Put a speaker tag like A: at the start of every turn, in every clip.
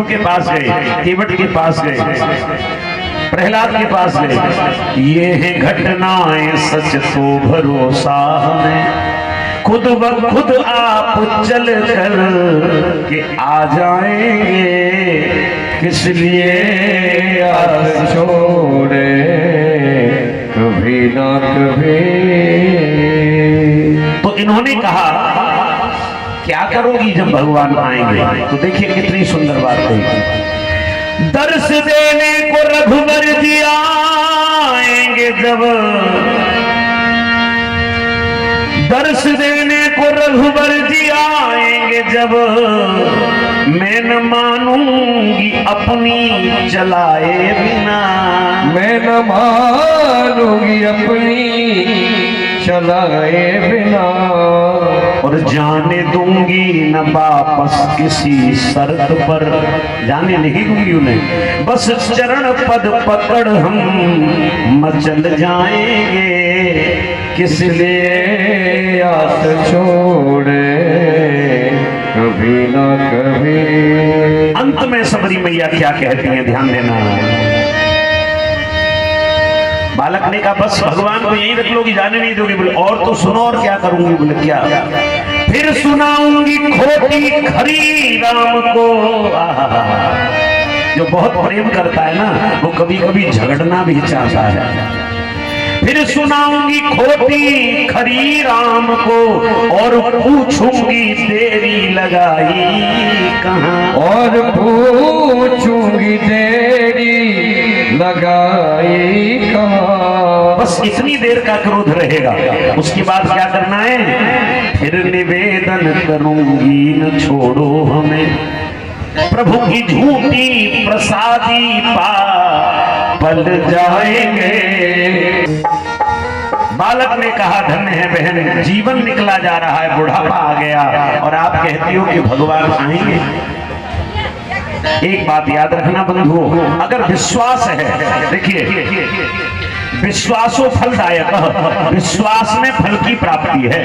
A: विष्णु के पास गए, केवट के पास गए, प्रहलाद के पास गए। ये है घटनाएं सच तो भरोसा हमें, खुद ब खुद आप चल कर के आ जाएंगे, किस लिए आप छोड़े कभी ना कभी। तो इन्होंने कहा क्या करोगी जब भगवान आएंगे? तो देखिए कितनी सुंदर बात कही। दर्श देने को रघुवर जी आएंगे जब, दर्श देने को रघुवर जी आएंगे जब, मैं न मानूंगी अपनी चलाए बिना,
B: मैं न मानूंगी अपनी चलाए बिना,
A: और जाने दूंगी न वापस किसी शर्त पर, जाने नहीं दूंगी उन्हें, बस चरण पद पकड़ हम मचल जाएंगे, किस लिए
B: आस छोड़े कभी ना कभी।
A: अंत में सबरी मैया क्या कहती हैं, ध्यान देना। बालक ने कहा बस भगवान को यहीं रख लोगी, जाने नहीं दोगी? बोले और तो सुनो, और क्या करूंगी? बोले क्या? फिर सुनाऊंगी खोटी खरी राम को। जो बहुत प्रेम करता है ना, वो कभी कभी झगड़ना भी चाहता है। फिर सुनाऊंगी खोटी खरी राम को, और पूछूंगी देरी लगाई कहाँ,
B: और पूछूंगी देरी लगाई कहाँ।
A: बस इतनी देर का क्रोध रहेगा, उसके बाद क्या करना है? फिर निवेदन करूंगी न छोड़ो हमें, प्रभु की झूठी प्रसादी पा पल जाएंगे। बालक ने कहा धन्य है बहन, जीवन निकला जा रहा है, बुढ़ापा आ गया, और आप कहती हो कि भगवान आएंगे। एक बात याद रखना बंधुओं, अगर विश्वास है, देखिए विश्वासो फलदायक, विश्वास में फल की प्राप्ति है।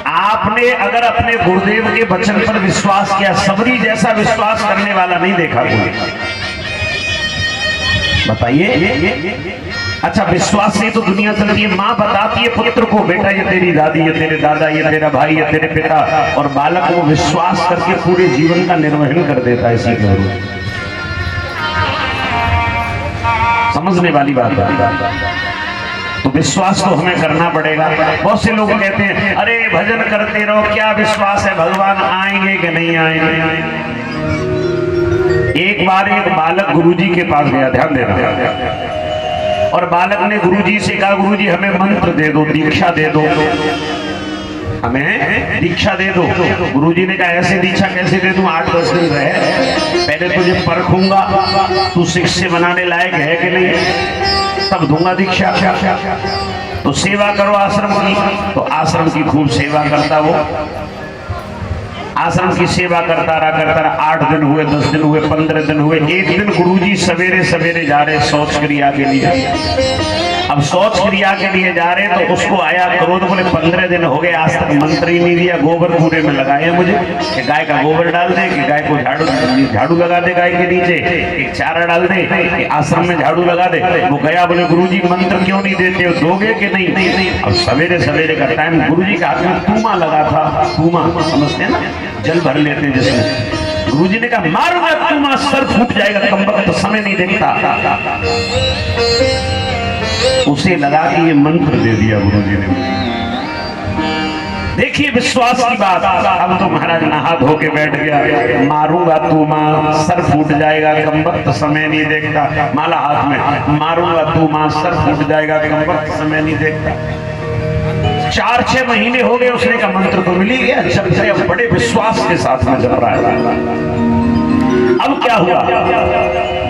A: आपने अगर अपने गुरुदेव के वचन पर विश्वास किया, सबरी जैसा विश्वास करने वाला नहीं देखा कोई, बताइए। अच्छा, विश्वास से तो दुनिया चलती है। माँ बताती है पुत्र को, बेटा ये तेरी दादी, ये तेरे दादा, ये तेरा भाई, ये तेरे पिता, और बालक को विश्वास करके पूरे जीवन का निर्वहन कर देता है। इसी को समझने वाली बात है। तो विश्वास तो हमें करना पड़ेगा। बहुत से लोग कहते हैं अरे भजन करते रहो, क्या विश्वास है भगवान आएंगे कि नहीं आएंगे? एक बार एक बालक गुरुजी के पास गया, ध्यान देना, और बालक ने गुरुजी से कहा गुरुजी हमें मंत्र दे दो, दीक्षा दे दो, हमें दीक्षा दे दो। गुरुजी ने कहा ऐसे दीक्षा कैसे दे दूं? 8-10 दिन रहे, पहले तुझे परखूंगा तू शिष्य बनाने लायक है कि नहीं, तब दूंगा दीक्षा। तो सेवा करो आश्रम की। तो आश्रम की खूब सेवा करता वो, आश्रम की सेवा करता रहा 8 दिन हुए, 10 दिन हुए, 15 दिन हुए। एक दिन गुरुजी सवेरे सवेरे जा रहे शौच क्रिया के लिए। अब शौच क्रिया के लिए जा रहे तो उसको आया क्रोध, बोले 15 दिन हो गए आज तक मंत्र ही नहीं दिया, गोबर पूरे में लगाए मुझे कि गाय का गोबर डाल दे, कि गाय को झाड़ू लगा दे, गाय के नीचे एक चारा डाल दे, कि आश्रम में झाड़ू लगा दे। वो गया, बोले गुरुजी मंत्र क्यों नहीं देते हो, दोगे कि नहीं? अब सवेरे सवेरे का टाइम, गुरुजी के हाथ में तूमा लगा था, तूमा समझते हैं ना, जल भर लेते हैं जिसमें। गुरुजी ने कहा मारूंगा तूमा, सर फूट जाएगा, कमबख्त तो समय नहीं देखता। उसे लगा कि ये मंत्र दे दिया गुरुजी ने। देखिए विश्वास की बात। अब तो महाराज नहा धो के बैठ गया, मारूंगा तू माँ सर फूट जाएगा, कमबख्त समय नहीं देखता, माला हाथ में, मारूंगा तू माँ सर फूट जाएगा, कमबख्त समय नहीं देखता। 4-6 महीने हो गए, उसने का मंत्र तो मिल ही गया, जब से अब बड़े विश्वास के साथ में जप रहा है। अब क्या हुआ?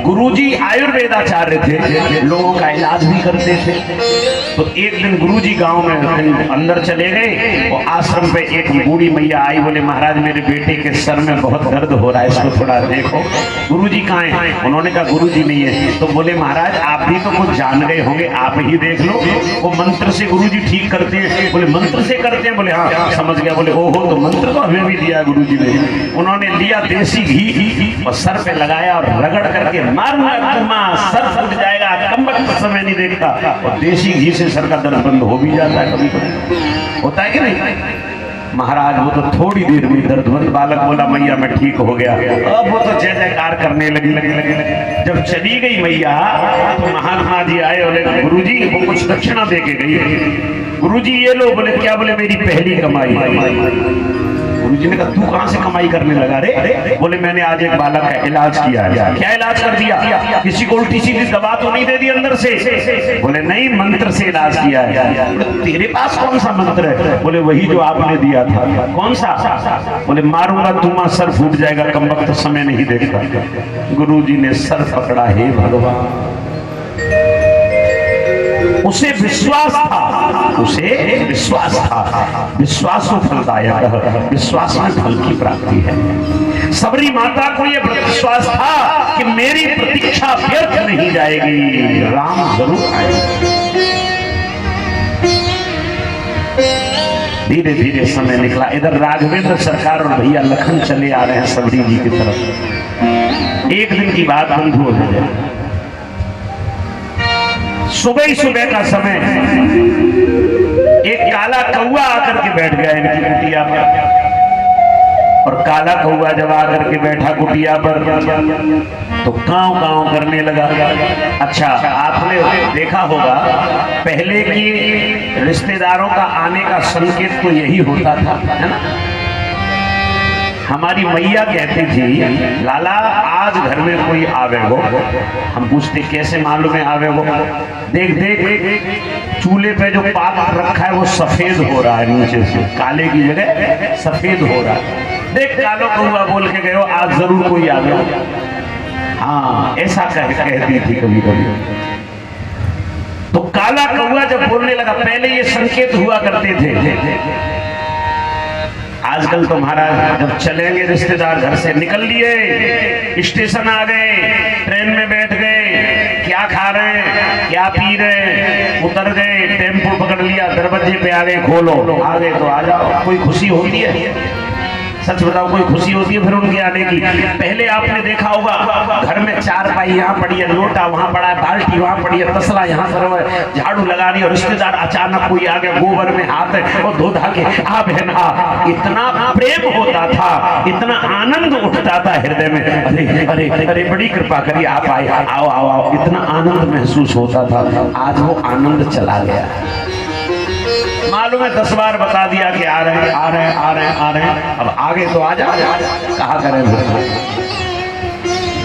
A: गुरुजी आयुर्वेदाचार्य थे, लोगों का इलाज भी करते थे। तो एक दिन गुरुजी गांव में अंदर चले गए और आश्रम पे एक बूढ़ी मैया आई, बोले महाराज मेरे बेटे के सर में बहुत दर्द हो रहा है, इसको थोड़ा देखो। गुरुजी कहाँ हैं? उन्होंने कहा गुरुजी नहीं है। तो बोले महाराज आप भी तो कुछ जान गए होंगे, आप ही देख लो, वो मंत्र से गुरुजी ठीक करते हैं। बोले मंत्र से करते हैं? बोले हाँ समझ गया। बोले ओहो, तो मंत्र तो हमें भी दिया गुरुजी ने। उन्होंने लिया देसी घी और सर पे लगाया और रगड़ करके मारूंगा सर फूट जाएगा, कमबख्त समय नहीं देखता। और देसी घी से सर का दर्द बंद हो भी जाता है, कभी कभी होता है कि नहीं। महाराज वो तो थोड़ी देर में दर्द बंद। बालक बोला मैया मैं ठीक हो गया। अब वो तो जय जयकार करने लगी। जब चली गई मैया तो महात्मा जी आए, बोले गुरुजी वो कुछ दक्षिणा दे के गई। गुरुजी ये लो। बोले क्या? बोले मेरी पहली कमाई। गुरुजी ने कहा तू कहां से कमाई करने लगा रे? बोले मैंने आज एक बालक का इलाज किया है। क्या इलाज कर दिया? किसी को उल्टी सीधी दवा तो नहीं दे दी अंदर से? बोले नहीं, मंत्र से इलाज किया है। तेरे पास कौन सा मंत्र है? बोले वही जो आपने दिया था। कौन सा? बोले मारूंगा तुम्हारा सर फूट जाएगा, कमबख्त समय नहीं देखता। गुरुजी ने सर पकड़ा, हे भगवान। उसे विश्वास था, उसे विश्वास था। विश्वास में फलदायक, विश्वास में फल की प्राप्ति है। सबरी माता को यह विश्वास था कि मेरी प्रतीक्षा व्यर्थ नहीं जाएगी, राम जरूर आएंगे। धीरे धीरे समय निकला। इधर राघवेंद्र सरकार और भैया लखन चले आ रहे हैं सबरी जी की तरफ। एक दिन की बात बंधु हो गया। सुबह ही सुबह का समय एक काला कौआ आकर के बैठ गया इनकी कुटिया पर। और काला कौआ जब आकर के बैठा कुटिया पर तो कांव कांव करने लगा। अच्छा आपने देखा होगा पहले की रिश्तेदारों का आने का संकेत तो यही होता था, है ना। हमारी मैया कहती थी लाला आज घर में कोई आवे हो। हम पूछते कैसे मालूम है आवे हो? देख देख चूल्हे पे जो पाक रखा है वो सफेद हो रहा है, नीचे से काले की जगह सफेद हो रहा है। देख कालो कौआ बोल के गए हो आज जरूर कोई आ गया। हाँ ऐसा कहती थी कभी कभी। तो काला कौआ जब बोलने लगा, पहले ये संकेत हुआ करते थे। आजकल तो महाराज जब चलेंगे रिश्तेदार घर से निकल लिए, स्टेशन आ गए, ट्रेन में बैठ गए, क्या खा रहे हैं क्या पी रहे हैं, उतर गए, टेम्पो पकड़ लिया, दरवाजे पे आ गए, खोलो, आ गए तो आ जाओ। कोई खुशी होती है? सच बताओ कोई खुशी होती है फिर उनके आने की? पहले आपने देखा होगा घर में चारपाई यहाँ पड़ी है, लोटा वहाँ पड़ा है, बाल्टी वहाँ पड़ी है, तसला यहाँ पर है, झाड़ू लगा रही है, रिश्तेदार अचानक कोई आ गया, गोबर में हाथ है और धो धा के आ बहन आ। इतना प्रेम होता था, इतना आनंद उठता था हृदय में, अरे अरे अरे बड़ी कृपा करिए आप आए, आओ आओ आओ, इतना आनंद महसूस होता था। आज वो आनंद चला गया। मालूम है 10 बार बता दिया कि आ रहे हैं आ रहे हैं आ रहे हैं आ रहे हैं, अब आगे तो आ जा, कहा करें।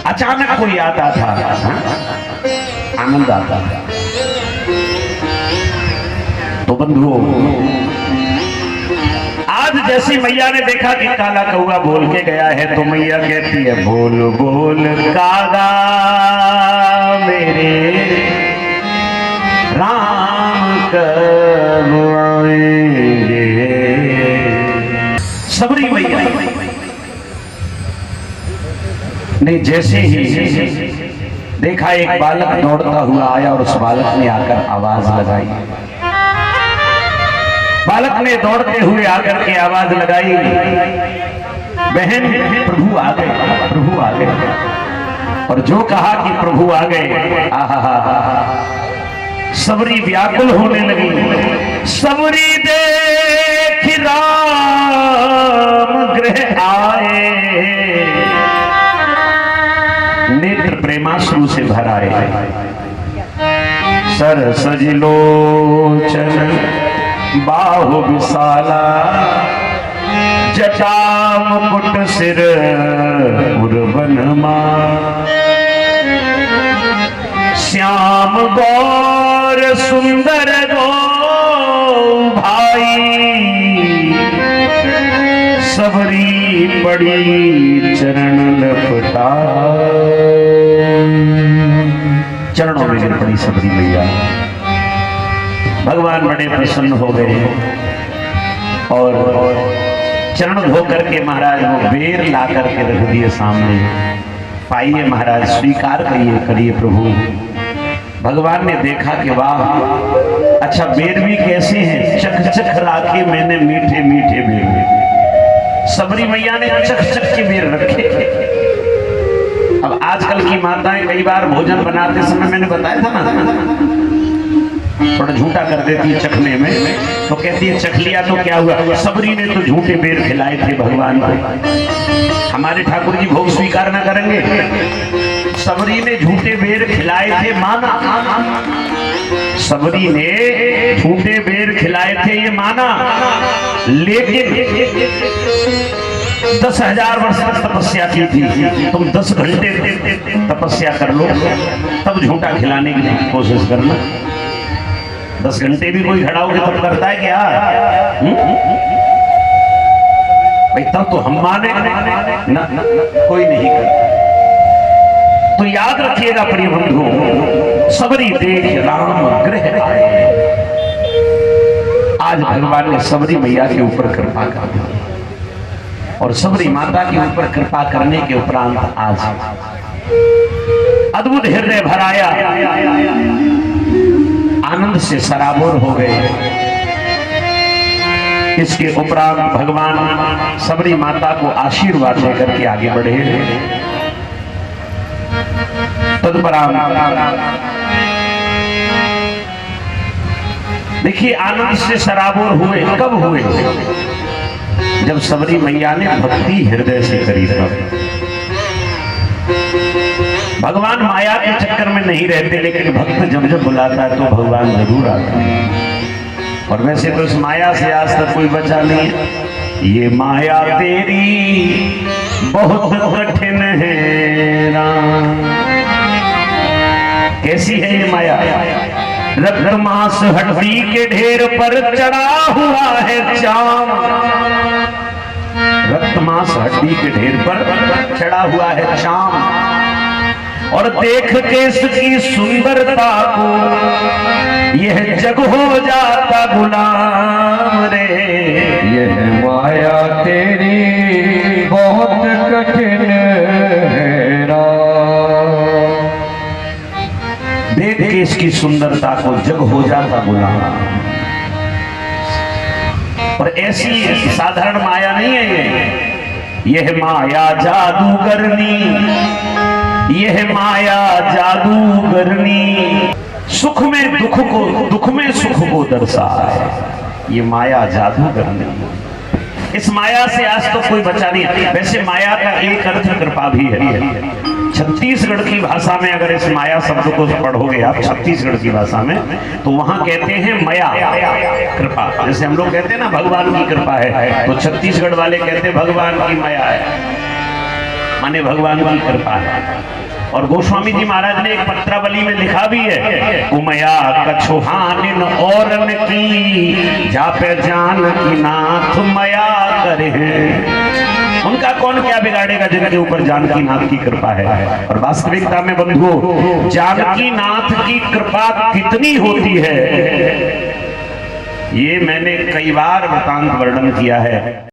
A: अचानक कोई आता था, आनंद आता था। तो बंधुओं आज जैसी मैया ने देखा कि काला कौआ बोल के गया है तो मैया कहती है बोल बोल कागा मेरे राम कब आएंगे। सबरी मैया ने जैसे ही देखा एक बालक दौड़ता हुआ आया और उस बालक ने आकर आवाज लगाई। बालक ने दौड़ते हुए आकर के आवाज लगाई, बहन प्रभु आ गए, प्रभु आ गए। और जो कहा कि प्रभु आ गए, आहा सबरी व्याकुल होने लगी। सबरी देख राम गृह आए, नेत्र प्रेमाश्रु से भर आए। सर सजलोचन बाहु विशाला, जटा मुकुट सिर उर्वनमा, श्याम गौर सुंदर गो भाई, सबरी बड़ी चरण लपटा। पड़ी सबरी मैया। भगवान बड़े प्रसन्न हो गए और चरण धो करके महाराज वो बेर ला करके रख दिए सामने। पाइए महाराज, स्वीकार करिए प्रभु। भगवान ने देखा कि वाह, अच्छा बेर भी कैसे हैं, चख चख लाके मैंने मीठे मीठे बेर। सबरी मैया ने चख चख के बेर रखे। अब आजकल की माताएं कई बार भोजन बनाते समय, मैंने बताया था ना, थोड़ा झूठा कर देती है चखने में, तो कहती है चख लिया तो क्या हुआ, सबरी ने तो झूठे बेर खिलाए थे भगवान को। हमारे ठाकुर जी भोग स्वीकार ना करेंगे। सबरी ने झूठे बेर खिलाए थे, माना। सबरी ने झूठे बेर खिलाए थे, ये माना। लेकिन 10,000 वर्ष तक तपस्या की थी। तुम 10 घंटे तपस्या कर लो, तब झूठा खिलाने की कोशिश करना। 10 घंटे भी कोई खड़ा होकर तब करता है क्या? भाई तब तो हम माने ना, कोई नहीं करता। तो याद रखिएगा प्रिय बंधु, सबरी देख राम गृह आए। आज भगवान ने सबरी मैया के ऊपर कृपा कर दी और सबरी माता के ऊपर कृपा करने के उपरांत आज अद्भुत हृदय भराया, आनंद से सराबोर हो गए। इसके उपरांत भगवान सबरी माता को आशीर्वाद देकर के आगे बढ़े। तदुपरांत देखिए, आनंद से सराबोर हुए कब हुए? जब सबरी मैया ने भक्ति हृदय से करी। भगवान माया के चक्कर में नहीं रहते, लेकिन भक्त जब जब बुलाता है तो भगवान जरूर आता है। और वैसे तो इस माया से आज तक कोई बचा नहीं है। ये माया तेरी बहुत कठिन है राम। कैसी है ये माया? रक्त मांस हड्डी के ढेर पर चढ़ा हुआ है चाम। रक्त मांस हड्डी के ढेर पर चढ़ा हुआ है चाम। और देख के इसकी सुंदरता को यह जग हो जाता गुलाम रे।
B: यह माया तेरी बहुत कठिन है राम।
A: देख के इसकी सुंदरता को जग हो जाता गुलाम। और ऐसी साधारण माया नहीं है ये। यह माया जादूगरनी, यह माया जादूगरनी। सुख में दुख को, दुख में सुख को दर्शाए। ये माया जादूगरनी। इस माया से आज तो कोई बचा नहीं। वैसे माया का एक अर्थ कृपा भी है। छत्तीसगढ़ की भाषा में अगर इस माया शब्द को पढ़ोगे आप, छत्तीसगढ़ की भाषा में, तो वहां कहते हैं मया, कृपा। जैसे हम लोग कहते हैं ना भगवान की कृपा है, तो छत्तीसगढ़ वाले कहते हैं भगवान की माया है, माने भगवान की कृपा है। और गोस्वामी जी महाराज ने एक पत्रावली में लिखा भी है, उमया कछुहानिन औरन की जापे जान की नाथ मया करे। उनका कौन क्या बिगाड़ेगा जिनके ऊपर जानकी नाथ की कृपा है। और वास्तविकता में बंधुओं, जानकी नाथ की कृपा कितनी होती है ये मैंने कई बार वृतांत वर्णन किया है।